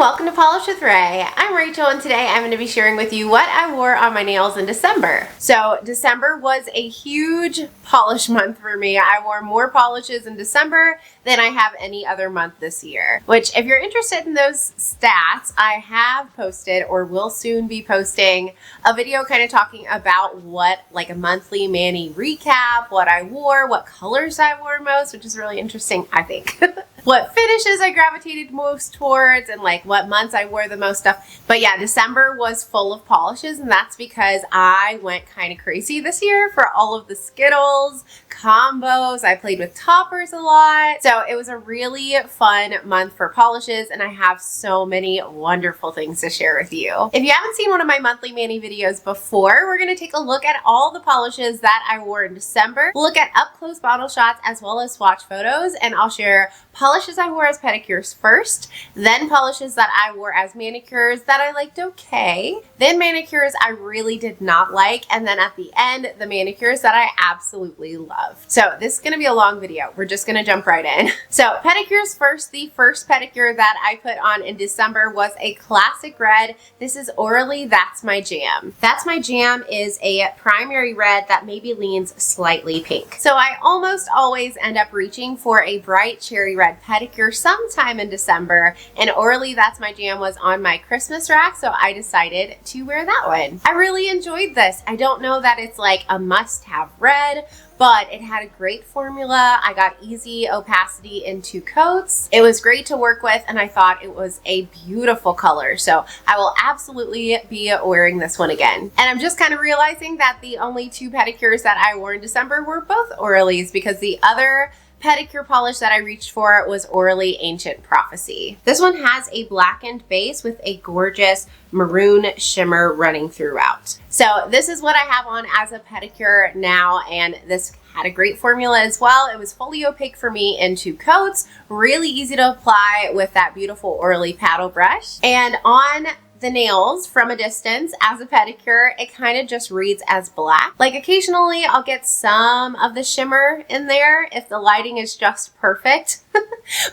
welcome to Polish with Ray. I'm Rachel and today I'm going to be sharing with you what I wore on my nails in December. So December was a huge polish month for me. I wore more polishes in December than I have any other month this year. Which, if you're interested in those stats, I have posted or will soon be posting a video kind of talking about what, like a monthly mani recap, what I wore, what colors I wore most, which is really interesting, I think. What finishes I gravitated most towards and like what months I wore the most stuff. But yeah, December was full of polishes, and that's because I went kind of crazy this year for all of the Skittles, combos. I played with toppers a lot. So it was a really fun month for polishes, and I have so many wonderful things to share with you. If you haven't seen one of my monthly mani videos before, we're going to take a look at all the polishes that I wore in December. We'll look at up close bottle shots as well as swatch photos, and I'll share polishes I wore as pedicures first, then polishes that I wore as manicures that I liked okay, then manicures I really did not like, and then at the end, the manicures that I absolutely love. So this is going to be a long video. We're just going to jump right in. So pedicures first. The first pedicure that I put on in December was a classic red. This is Orally That's My Jam. That's My Jam is a primary red that maybe leans slightly pink. So I almost always end up reaching for a bright cherry red pedicure sometime in December, and Orally That's My Jam was on my Christmas rack, so I decided to wear that one. I really enjoyed this. I don't know that it's like a must-have red, but it had a great formula. I got easy opacity in 2 coats. It was great to work with, and I thought it was a beautiful color. So I will absolutely be wearing this one again. And I'm just kind of realizing that the only 2 pedicures that I wore in December were both Orally's, because the other pedicure polish that I reached for was Orally Ancient Prophecy. This one has a blackened base with a gorgeous maroon shimmer running throughout. So this is what I have on as a pedicure now, and this had a great formula as well. It was fully opaque for me in 2 coats, really easy to apply with that beautiful Orally paddle brush. And on the nails from a distance as a pedicure, it kind of just reads as black. Like occasionally I'll get some of the shimmer in there if the lighting is just perfect.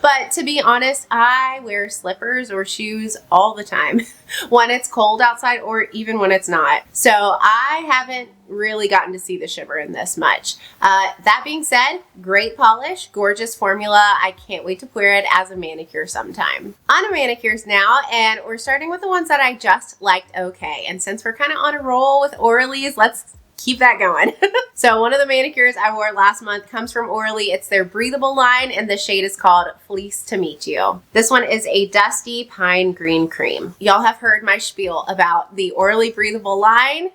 But to be honest, I wear slippers or shoes all the time when it's cold outside or even when it's not. So I haven't really gotten to see the shimmer in this much. That being said, great polish, gorgeous formula. I can't wait to wear it as a manicure sometime. On to manicures now, and we're starting with the ones that I just liked okay. And since we're kind of on a roll with Orally's, let's keep that going. So one of the manicures I wore last month comes from Orally. It's their breathable line, and the shade is called Fleece to Meet You. This one is a dusty pine green cream. Y'all have heard my spiel about the Orally breathable line.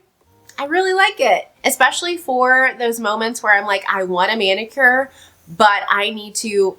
I really like it, especially for those moments where I'm like, I want a manicure, but I need to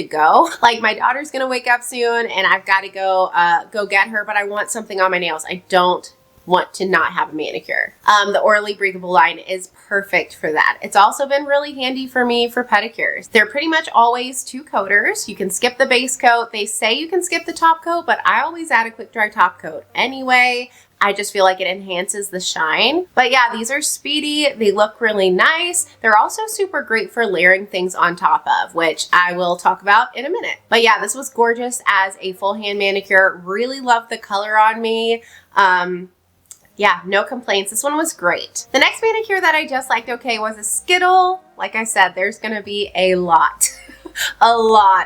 go. Like my daughter's gonna wake up soon and I've got to go get her, but I want something on my nails. I don't want to not have a manicure. The Orally breathable line is perfect for that. It's also been really handy for me for pedicures. They're pretty much always 2 coaters. You can skip the base coat. They say you can skip the top coat, but I always add a quick dry top coat anyway. I just feel like it enhances the shine. But yeah, these are speedy. They look really nice. They're also super great for layering things on top of, which I will talk about in a minute. But yeah, this was gorgeous as a full hand manicure. Really loved the color on me. Yeah, no complaints. This one was great. The next manicure that I just liked okay was a Skittle. Like I said, there's gonna be a lot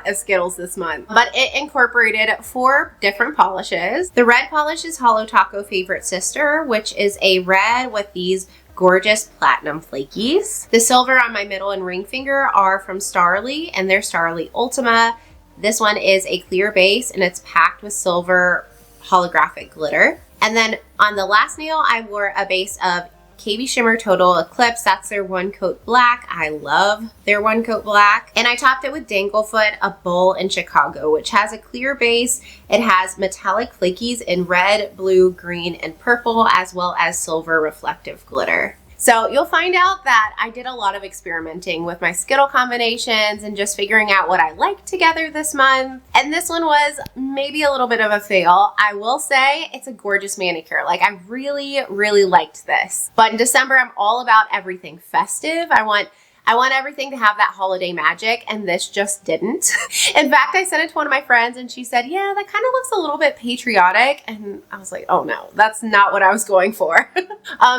of Skittles this month, but it incorporated 4 different polishes. The red polish is Hollow Taco Favorite Sister, which is a red with these gorgeous platinum flakies. The silver on my middle and ring finger are from Starly, and they're Starly Ultima. This one is a clear base, and it's packed with silver holographic glitter. And then on the last nail, I wore a base of KBShimmer Total Eclipse. That's their 1 coat black. I love their 1 coat black. And I topped it with Danglefoot, a bull in Chicago, which has a clear base. It has metallic flakies in red, blue, green, and purple, as well as silver reflective glitter. So you'll find out that I did a lot of experimenting with my Skittle combinations and just figuring out what I liked together this month. And this one was maybe a little bit of a fail. I will say it's a gorgeous manicure. Like I really, really liked this. But in December, I'm all about everything festive. I want I want everything to have that holiday magic, and this just didn't. In fact, I sent it to one of my friends and she said, yeah, that kind of looks a little bit patriotic. And I was like, oh no, that's not what I was going for.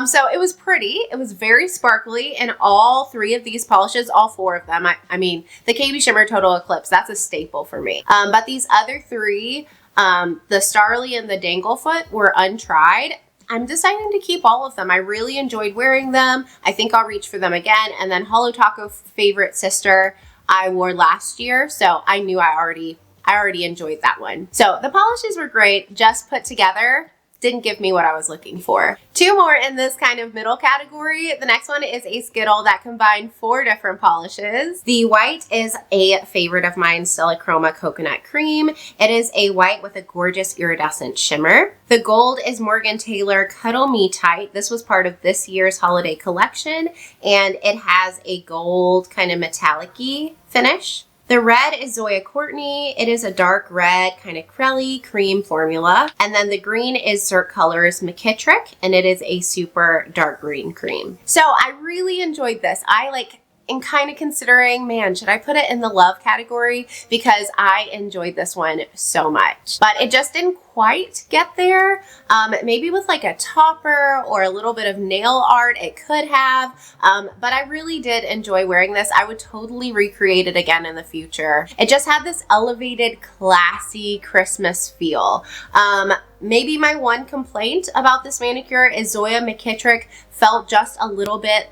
So it was pretty. It was very sparkly, and all three of these polishes, all four of them, I mean, the KBShimmer Total Eclipse, that's a staple for me. But these other three, the Starly and the Danglefoot, were untried. I'm deciding to keep all of them. I really enjoyed wearing them. I think I'll reach for them again. And then Holo Taco Favorite Sister I wore last year, so I knew I already enjoyed that one. So the polishes were great, just put together. Didn't give me what I was looking for. Two more in this kind of middle category. The next one is a Skittle that combined 4 different polishes. The white is a favorite of mine, Stellachroma Coconut Cream. It is a white with a gorgeous iridescent shimmer. The gold is Morgan Taylor Cuddle Me Tight. This was part of this year's holiday collection, and it has a gold kind of metallic-y finish. The red is Zoya Courtney. It is a dark red, kind of crelly cream formula. And then the green is Cirque Colors McKittrick, and it is a super dark green cream. So I really enjoyed this. I'm kind of considering, man, should I put it in the love category? Because I enjoyed this one so much. But it just didn't quite get there. Maybe with like a topper or a little bit of nail art, it could have. But I really did enjoy wearing this. I would totally recreate it again in the future. It just had this elevated, classy Christmas feel. Maybe my one complaint about this manicure is Zoya McKittrick felt just a little bit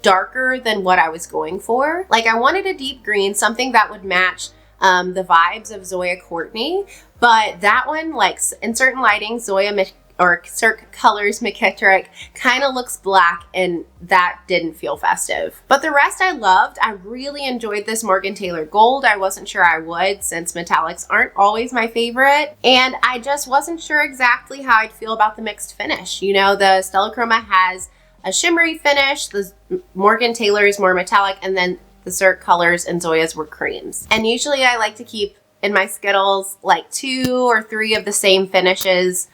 darker than what I was going for. Like, I wanted a deep green, something that would match the vibes of Zoya Courtney, but that one, like in certain lighting, Cirque Colors McKittrick kind of looks black, and that didn't feel festive. But the rest I loved. I really enjoyed this Morgan Taylor Gold. I wasn't sure I would, since metallics aren't always my favorite, and I just wasn't sure exactly how I'd feel about the mixed finish. You know, the Stellachroma has a shimmery finish, the Morgan Taylor is more metallic, and then the Cirque Colors and Zoya's were creams. And usually I like to keep in my Skittles like 2 or 3 of the same finishes.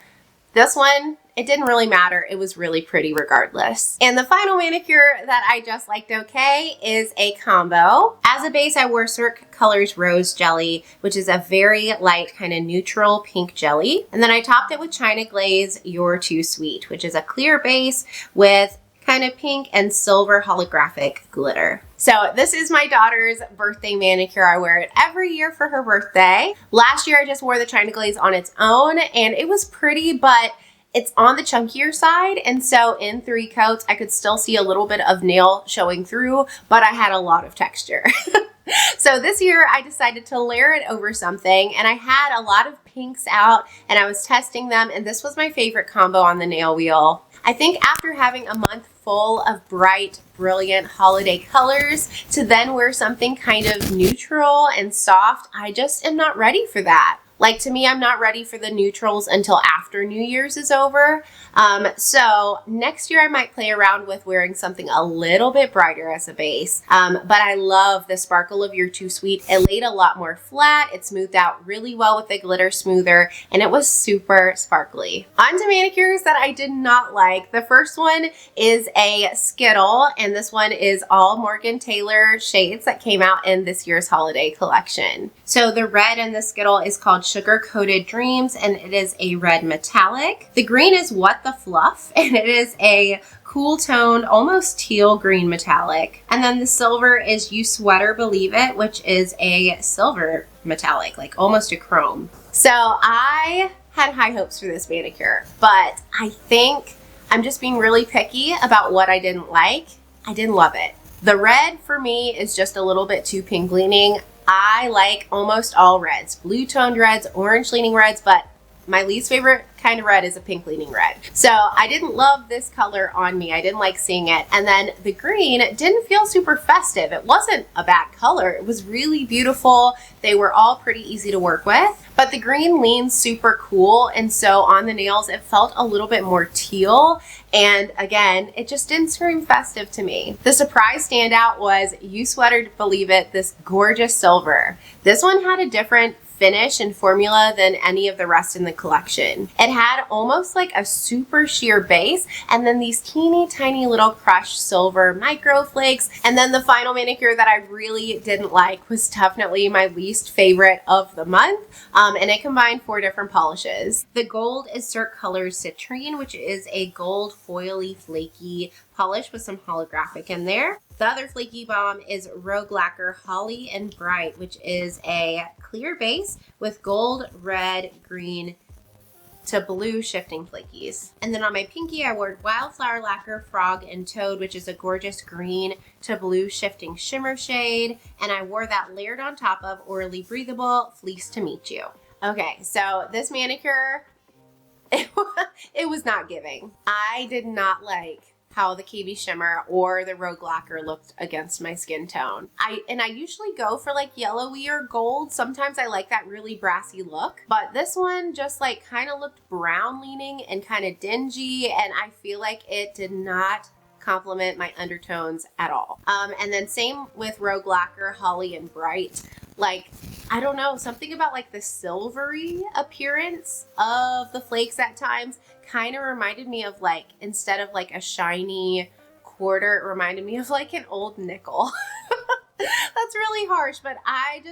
This one, it didn't really matter. It was really pretty regardless. And the final manicure that I just liked okay is a combo. As a base, I wore Cirque Colors Rose Jelly, which is a very light kind of neutral pink jelly. And then I topped it with China Glaze You're Too Sweet, which is a clear base with kind of pink and silver holographic glitter. So this is my daughter's birthday manicure. I wear it every year for her birthday. Last year I just wore the China Glaze on its own, and it was pretty, but it's on the chunkier side, and so in 3 coats I could still see a little bit of nail showing through, but I had a lot of texture. So this year I decided to layer it over something, and I had a lot of pinks out and I was testing them, and this was my favorite combo on the nail wheel. I think after having a month full of bright, brilliant holiday colors, to then wear something kind of neutral and soft, I just am not ready for that. Like, to me, I'm not ready for the neutrals until after New Year's is over. So next year I might play around with wearing something a little bit brighter as a base. But I love the sparkle of You're Too Sweet. It laid a lot more flat. It smoothed out really well with the glitter smoother, and it was super sparkly. On to manicures that I did not like. The first one is a Skittle, and this one is all Morgan Taylor shades that came out in this year's holiday collection. So the red in the Skittle is called Sugar Coated Dreams, and it is a red metallic. The green is What the Fluff, and it is a cool toned, almost teal green metallic. And then the silver is You Sweater Believe It, which is a silver metallic, like almost a chrome. So I had high hopes for this manicure, but I think I'm just being really picky about what I didn't like. I didn't love it. The red for me is just a little bit too pink leaning. I like almost all reds, blue toned reds, orange leaning reds, but my least favorite kind of red is a pink leaning red. So I didn't love this color on me. I didn't like seeing it. And then the green didn't feel super festive. It wasn't a bad color. It was really beautiful. They were all pretty easy to work with, but the green leans super cool. And so on the nails, it felt a little bit more teal. And again, it just didn't scream festive to me. The surprise standout was You Sweater Believe It, this gorgeous silver. This one had a different finish and formula than any of the rest in the collection. It had almost like a super sheer base and then these teeny tiny little crushed silver micro flakes. And then the final manicure that I really didn't like was definitely my least favorite of the month. And it combined 4 different polishes. The gold is Cirque Colors Citrine, which is a gold foily flaky polish with some holographic in there. The other flaky bomb is Rogue Lacquer Holly and Bright, which is a clear base with gold, red, green to blue shifting flakies. And then on my pinky, I wore Wildflower Lacquer Frog and Toad, which is a gorgeous green to blue shifting shimmer shade. And I wore that layered on top of Orally Breathable Fleece to Meet You. Okay, so this manicure, it was not giving. I did not like how the KB Shimmer or the Rogue Lacquer looked against my skin tone. I usually go for like yellowy or gold. Sometimes I like that really brassy look, but this one just like kind of looked brown leaning and kind of dingy, and I feel like it did not complement my undertones at all. And then same with Rogue Lacquer Holly and Bright. Like, I don't know, something about like the silvery appearance of the flakes at times kind of reminded me of like, instead of like a shiny quarter, it reminded me of like an old nickel. That's really harsh, but I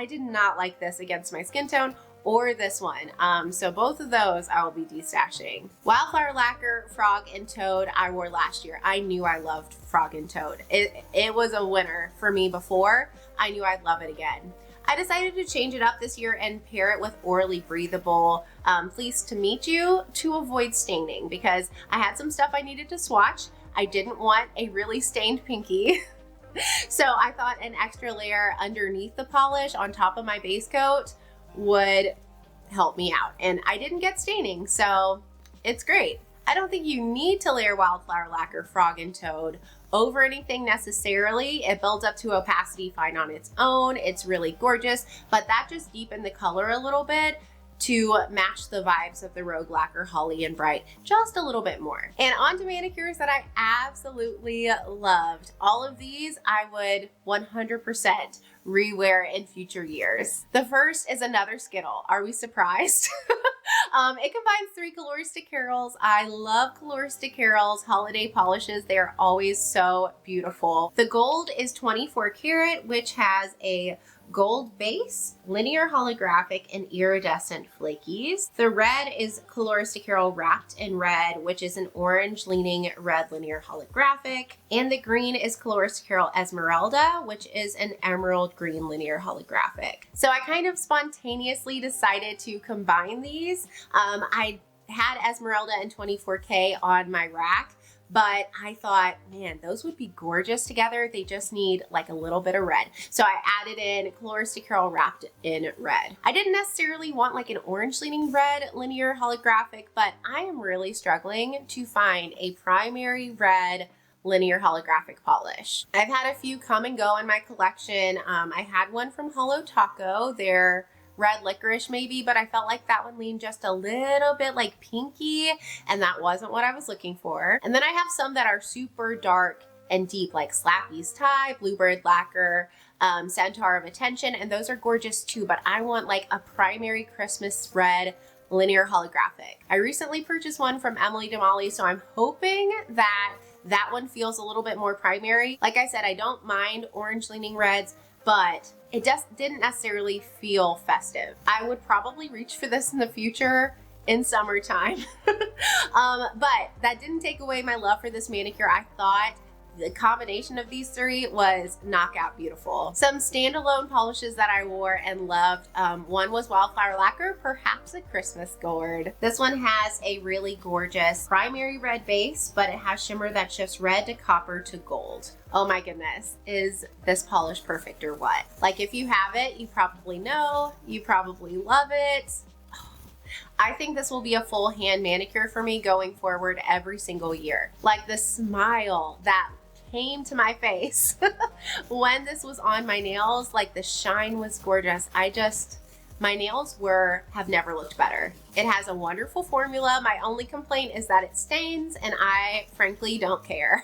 did not like this against my skin tone or this one. So both of those I will be destashing. Wildflower Lacquer Frog and Toad I wore last year. I knew I loved Frog and Toad. It was a winner for me before. I knew I'd love it again. I decided to change it up this year and pair it with Orally Breathable Fleece to Meet You to avoid staining, because I had some stuff I needed to swatch. I didn't want a really stained pinky. So I thought an extra layer underneath the polish on top of my base coat would help me out. And I didn't get staining, so it's great. I don't think you need to layer Wildflower Lacquer Frog and Toad over anything necessarily. It builds up to opacity fine on its own. It's really gorgeous, but that just deepened the color a little bit to match the vibes of the Rogue Lacquer Holly and Bright just a little bit more. And on to manicures that I absolutely loved. All of these I would 100% rewear in future years. The first is another Skittle. Are we surprised? It combines 3 coloristic carols. I love coloristic carols, holiday polishes. They are always so beautiful. The gold is 24 karat, which has a gold base, linear holographic, and iridescent flakies. The red is Coloristic Carol Wrapped in Red, which is an orange leaning red linear holographic. And the green is Coloristic Carol Esmeralda, which is an emerald green linear holographic. So I kind of spontaneously decided to combine these. I had Esmeralda and 24K on my rack, but I thought, man, those would be gorgeous together. They just need like a little bit of red. So I added in Coloristic Carol Wrapped in Red. I didn't necessarily want like an orange leaning red linear holographic, but I am really struggling to find a primary red linear holographic polish. I've had a few come and go in my collection. I had one from Holo Taco. They're red licorice maybe, but I felt like that one leaned just a little bit like pinky, and that wasn't what I was looking for. And then I have some that are super dark and deep, like Slappy's Tie, Bluebird Lacquer, Centaur of Attention, and those are gorgeous too, but I want like a primary Christmas red linear holographic. I recently purchased one from Emily DeMolly, so I'm hoping that that one feels a little bit more primary. Like I said, I don't mind orange leaning reds, but it just didn't necessarily feel festive. I would probably reach for this in the future in summertime. But that didn't take away my love for this manicure. I thought the combination of these 3 was knockout beautiful. Some standalone polishes that I wore and loved. One was Wildflower Lacquer, perhaps a Christmas gourd. This one has a really gorgeous primary red base, but it has shimmer that shifts red to copper to gold. Oh my goodness, is this polish perfect or what? Like, if you have it, you probably know, you probably love it. I think this will be a full hand manicure for me going forward every single year. Like the smile that came to my face when this was on my nails, like the shine was gorgeous. My nails have never looked better. It has a wonderful formula. My only complaint is that it stains, and I frankly don't care.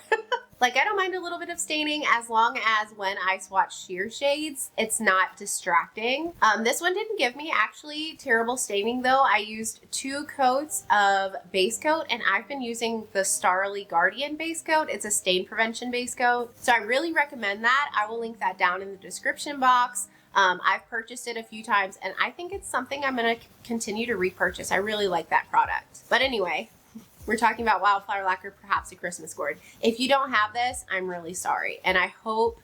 Like, I don't mind a little bit of staining as long as when I swatch sheer shades, it's not distracting. This one didn't give me actually terrible staining though. I used 2 coats of base coat, and I've been using the Starly Guardian base coat. It's a stain prevention base coat. So I really recommend that. I will link that down in the description box. I've purchased it a few times, and I think it's something I'm going to continue to repurchase. I really like that product. But anyway, we're talking about Wildflower Lacquer, perhaps a Christmas gourd. If you don't have this, I'm really sorry. And I hope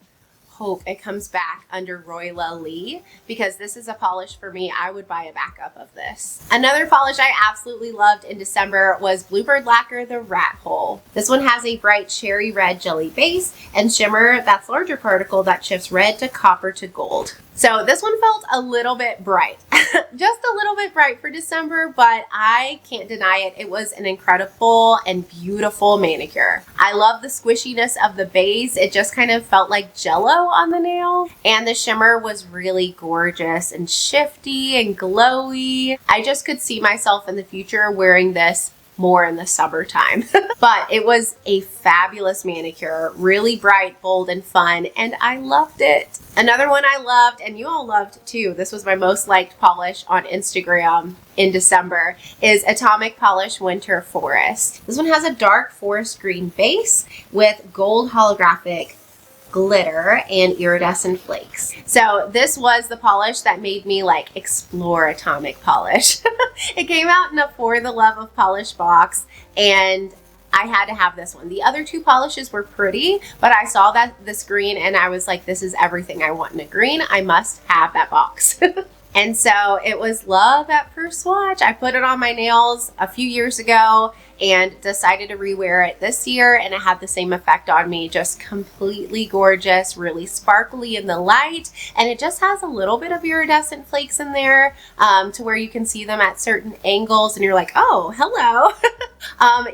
it comes back under Royla Lee, because this is a polish for me. I would buy a backup of this. Another polish I absolutely loved in December was Bluebird Lacquer, the Rat Hole. This one has a bright cherry red jelly base and shimmer that's larger particle that shifts red to copper to gold. So this one felt a little bit bright, just a little bit bright for December, but I can't deny it. It was an incredible and beautiful manicure. I love the squishiness of the base. It just kind of felt like Jello on the nail, and the shimmer was really gorgeous and shifty and glowy. I just could see myself in the future wearing this more in the summertime. But it was a fabulous manicure, really bright, bold, and fun, and I loved it. Another one I loved, and you all loved too, this was my most liked polish on Instagram in December, is Atomic Polish Winter Forest. This one has a dark forest green base with gold holographic glitter and iridescent flakes. So this was the polish that made me like explore atomic polish. It came out in a For the Love of Polish box, and I had to have this one. The other 2 polishes were pretty, but I saw this green and I was like, this is everything I want in a green. I must have that box. And so it was love at first swatch. I put it on my nails a few years ago and decided to rewear it this year, and it had the same effect on me. Just completely gorgeous, really sparkly in the light, and it just has a little bit of iridescent flakes in there to where you can see them at certain angles and you're like, oh, hello.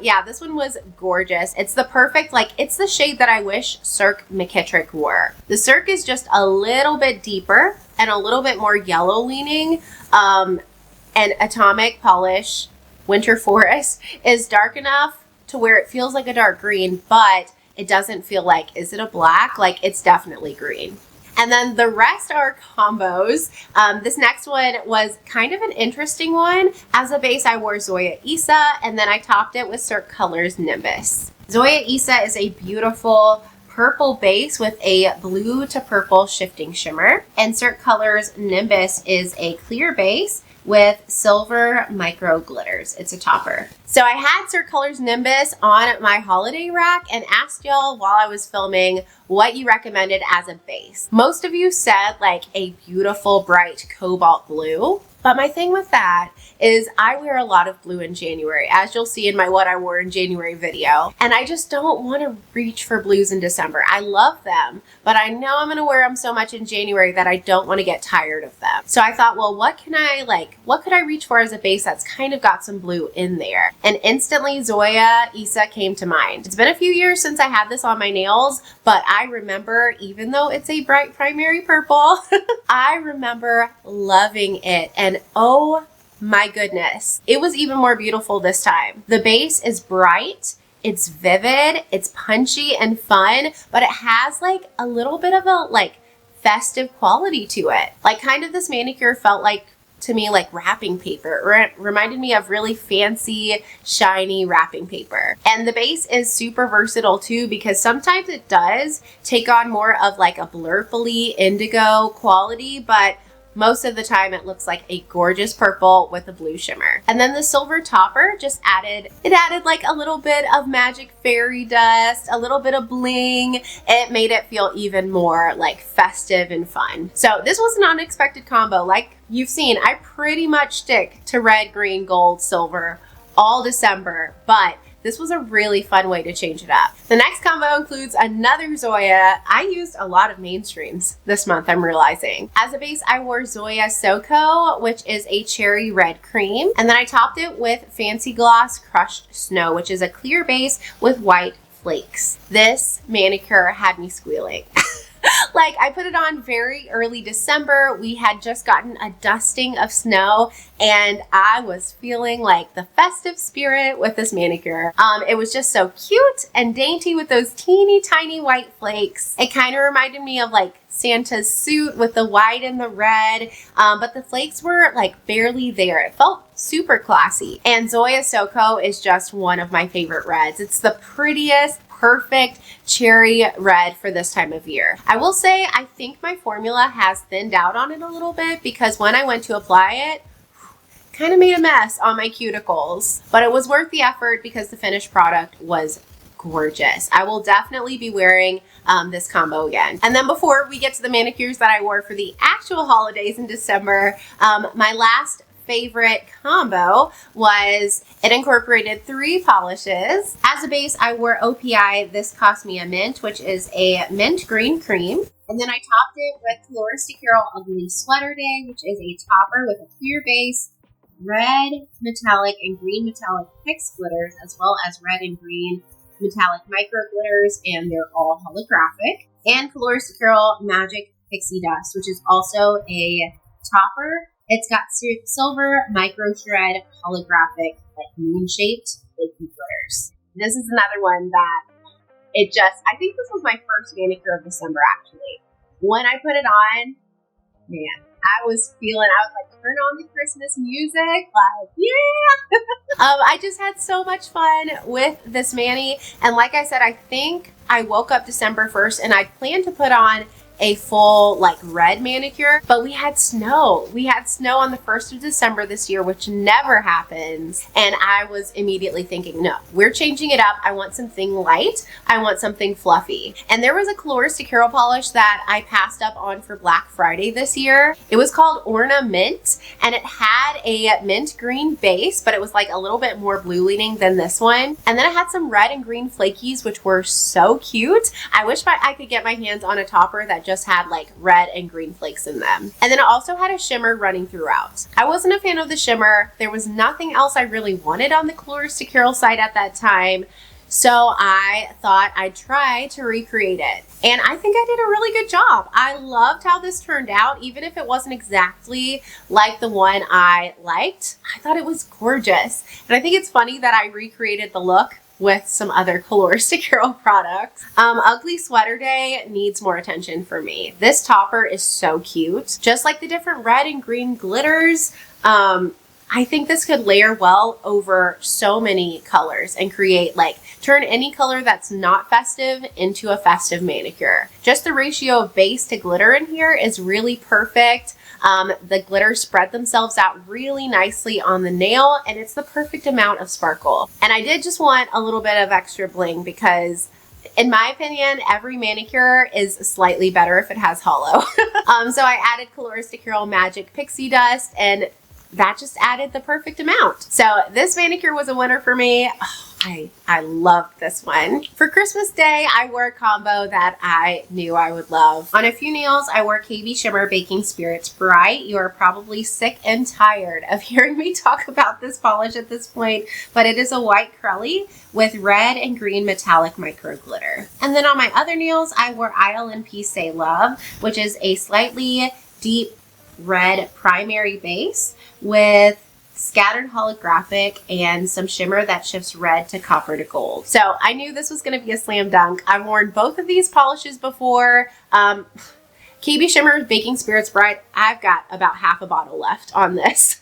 Yeah, this one was gorgeous. It's the perfect, like, it's the shade that I wish Cirque McKittrick wore. The Cirque is just a little bit deeper and a little bit more yellow leaning, and Atomic Polish Winter Forest is dark enough to where it feels like a dark green, but it doesn't feel like, is it a black? Like, it's definitely green. And then the rest are combos. This next one was kind of an interesting one. As a base, I wore Zoya Isa, and then I topped it with Cirque Colors Nimbus. Zoya Isa is a beautiful purple base with a blue to purple shifting shimmer, and Cirque Colors Nimbus is a clear base with silver micro glitters. It's a topper. So I had Cirque Colors Nimbus on my holiday rack and asked y'all while I was filming what you recommended as a base. Most of you said like a beautiful bright cobalt blue, but my thing with that is I wear a lot of blue in January, as you'll see in my what I wore in January video, and I just don't want to reach for blues in December. I love them, but I know I'm going to wear them so much in January that I don't want to get tired of them. So I thought, well, what could I reach for as a base that's kind of got some blue in there? And instantly Zoya Isa came to mind. It's been a few years since I had this on my nails, but I remember, even though it's a bright primary purple, I remember loving it. And oh my goodness, it was even more beautiful this time. The base is bright, it's vivid, it's punchy and fun, but it has like a little bit of a like festive quality to it. Like, kind of this manicure felt like, to me, like wrapping paper. It reminded me of really fancy, shiny wrapping paper. And the base is super versatile too, because sometimes it does take on more of like a blurply indigo quality, but most of the time it looks like a gorgeous purple with a blue shimmer. And then the silver topper just added like a little bit of magic fairy dust, a little bit of bling. It made it feel even more like festive and fun. So this was an unexpected combo. Like you've seen, I pretty much stick to red, green, gold, silver all December, but this was a really fun way to change it up. The next combo includes another Zoya. I used a lot of mainstreams this month, I'm realizing. As a base, I wore Zoya Soko, which is a cherry red cream. And then I topped it with Fancy Gloss Crushed Snow, which is a clear base with white flakes. This manicure had me squealing. Like, I put it on very early December. We had just gotten a dusting of snow and I was feeling like the festive spirit with this manicure. It was just so cute and dainty with those teeny tiny white flakes. It kind of reminded me of like Santa's suit with the white and the red, but the flakes were like barely there. It felt super classy. And Zoya Soko is just one of my favorite reds. It's the prettiest, perfect cherry red for this time of year. I will say I think my formula has thinned out on it a little bit because when I went to apply it, kind of made a mess on my cuticles, but it was worth the effort because the finished product was gorgeous. I will definitely be wearing this combo again. And then before we get to the manicures that I wore for the actual holidays in December, my last favorite combo was it incorporated 3 polishes. As a base, I wore OPI. This cost me a mint, which is a mint green cream. And then I topped it with Color Ugly Sweater Day, which is a topper with a clear base, red metallic and green metallic fixed glitters, as well as red and green metallic micro glitters, and they're all holographic. And Color Magic Pixie Dust, which is also a topper. It's got silver micro shred holographic, like moon-shaped flaky glitters. This is another one that I think this was my first manicure of December, actually. When I put it on, man, I was like, turn on the Christmas music, like, yeah! I just had so much fun with this mani, and like I said, I think I woke up December 1st, and I planned to put on a full like red manicure, but we had snow. We had snow on the 1st of December this year, which never happens. And I was immediately thinking, no, we're changing it up. I want something light. I want something fluffy. And there was a Colores de Carol polish that I passed up on for Black Friday this year. It was called Orna Mint, and it had a mint green base, but it was like a little bit more blue leaning than this one. And then it had some red and green flakies, which were so cute. I wish I could get my hands on a topper that just had like red and green flakes in them. And then it also had a shimmer running throughout. I wasn't a fan of the shimmer. There was nothing else I really wanted on the Colores de Carol side at that time. So I thought I'd try to recreate it. And I think I did a really good job. I loved how this turned out, even if it wasn't exactly like the one I liked. I thought it was gorgeous. And I think it's funny that I recreated the look with some other Colores de Carol products. Ugly Sweater Day needs more attention for me. This topper is so cute. Just like the different red and green glitters, I think this could layer well over so many colors and turn any color that's not festive into a festive manicure. Just the ratio of base to glitter in here is really perfect. The glitters spread themselves out really nicely on the nail, and it's the perfect amount of sparkle. And I did just want a little bit of extra bling because, in my opinion, every manicure is slightly better if it has hollow. So I added Colores de Carol Magic Pixie Dust, and that just added the perfect amount. So this manicure was a winner for me. Oh, I loved this one. For Christmas Day, I wore a combo that I knew I would love. On a few nails, I wore KBShimmer Baking Spirits Bright. You are probably sick and tired of hearing me talk about this polish at this point, but it is a white curly with red and green metallic micro glitter. And then on my other nails, I wore ILNP Say Love, which is a slightly deep red primary base with scattered holographic and some shimmer that shifts red to copper to gold. So I knew this was going to be a slam dunk. I've worn both of these polishes before. KBShimmer Baking Spirits Bright, I've got about half a bottle left on this.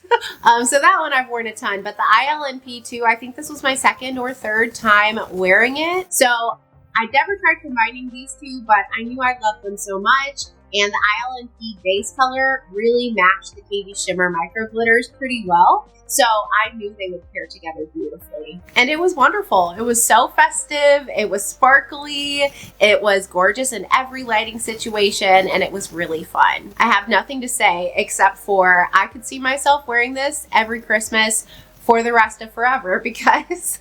So that one I've worn a ton, but the ILNP too, I think this was my 2nd or 3rd time wearing it. So I never tried combining these two, but I knew I loved them so much. And the ILNP base color really matched the KBShimmer micro glitters pretty well. So I knew they would pair together beautifully. And it was wonderful. It was so festive. It was sparkly. It was gorgeous in every lighting situation. And it was really fun. I have nothing to say except for I could see myself wearing this every Christmas for the rest of forever because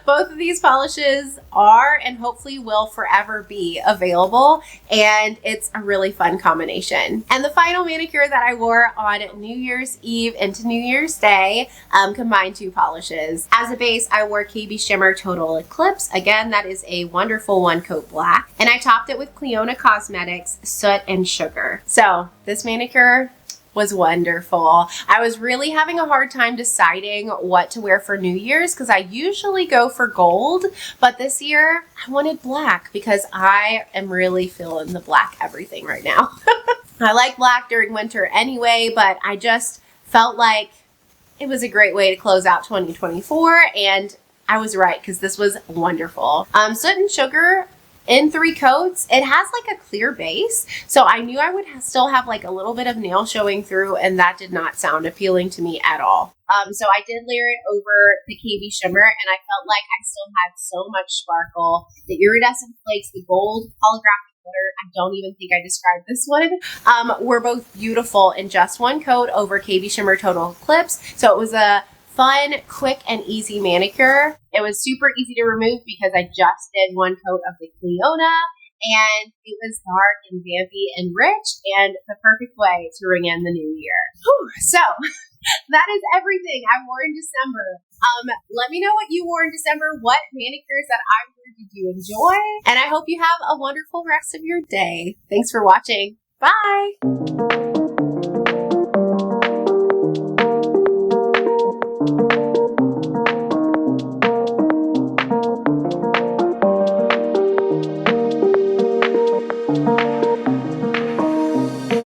both of these polishes are and hopefully will forever be available, and it's a really fun combination. And the final manicure that I wore on New Year's Eve into New Year's Day combined two polishes. As a base, I wore KBShimmer Total Eclipse. Again, that is a wonderful one coat black. And I topped it with Clionadh Cosmetics Soot and Sugar. So this manicure was wonderful. I was really having a hard time deciding what to wear for New Year's because I usually go for gold, but this year I wanted black because I am really feeling the black everything right now. I like black during winter anyway, but I just felt like it was a great way to close out 2024, and I was right because this was wonderful. Soot and Sugar in 3 coats. It has like a clear base, so I knew I would still have like a little bit of nail showing through, and that did not sound appealing to me at all. So I did layer it over the KBShimmer, and I felt like I still had so much sparkle. The iridescent flakes, the gold holographic glitter, I don't even think I described this one, were both beautiful in just one coat over KBShimmer Total Eclipse. So it was a fun, quick, and easy manicure. It was super easy to remove because I just did one coat of the Clionadh, and it was dark and vampy and rich, and the perfect way to ring in the new year. Whew. So that is everything I wore in December. Let me know what you wore in December, what manicures that I wore did you enjoy, and I hope you have a wonderful rest of your day. Thanks for watching. Bye!